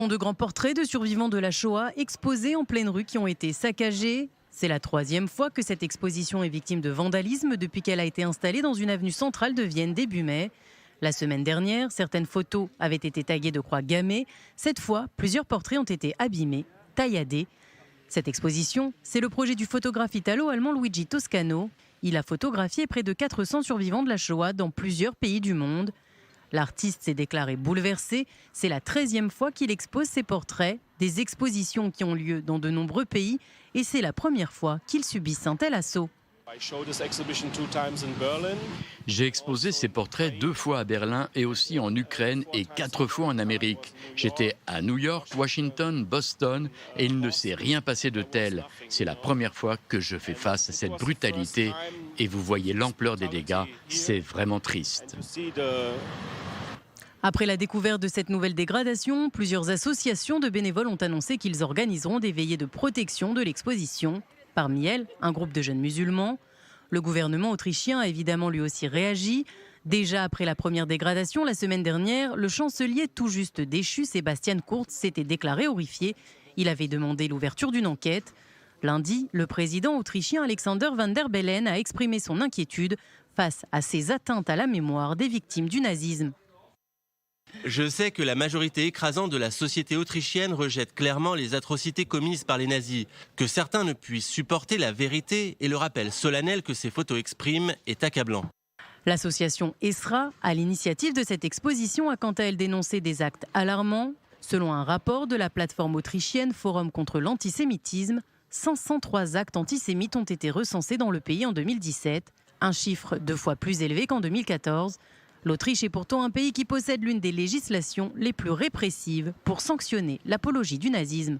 De grands portraits de survivants de la Shoah exposés en pleine rue qui ont été saccagés. C'est la troisième fois que cette exposition est victime de vandalisme depuis qu'elle a été installée dans une avenue centrale de Vienne début mai. La semaine dernière, certaines photos avaient été taguées de croix gammées. Cette fois, plusieurs portraits ont été abîmés, tailladés. Cette exposition, c'est le projet du photographe italo-allemand Luigi Toscano. Il a photographié près de 400 survivants de la Shoah dans plusieurs pays du monde. L'artiste s'est déclaré bouleversé. C'est la 13e fois qu'il expose ses portraits, des expositions qui ont lieu dans de nombreux pays, et c'est la première fois qu'il subit un tel assaut. J'ai exposé ces portraits 2 fois à Berlin et aussi en Ukraine et 4 fois en Amérique. J'étais à New York, Washington, Boston et il ne s'est rien passé de tel. C'est la première fois que je fais face à cette brutalité et vous voyez l'ampleur des dégâts, c'est vraiment triste. Après la découverte de cette nouvelle dégradation, plusieurs associations de bénévoles ont annoncé qu'ils organiseront des veillées de protection de l'exposition. Parmi elles, un groupe de jeunes musulmans. Le gouvernement autrichien a évidemment lui aussi réagi. Déjà après la première dégradation, la semaine dernière, le chancelier tout juste déchu, Sebastian Kurz, s'était déclaré horrifié. Il avait demandé l'ouverture d'une enquête. Lundi, le président autrichien Alexander Van der Bellen a exprimé son inquiétude face à ces atteintes à la mémoire des victimes du nazisme. Je sais que la majorité écrasante de la société autrichienne rejette clairement les atrocités commises par les nazis, que certains ne puissent supporter la vérité et le rappel solennel que ces photos expriment est accablant. L'association ESRA, à l'initiative de cette exposition, a quant à elle dénoncé des actes alarmants. Selon un rapport de la plateforme autrichienne Forum contre l'antisémitisme, 503 actes antisémites ont été recensés dans le pays en 2017, un chiffre 2 fois plus élevé qu'en 2014. L'Autriche est pourtant un pays qui possède l'une des législations les plus répressives pour sanctionner l'apologie du nazisme.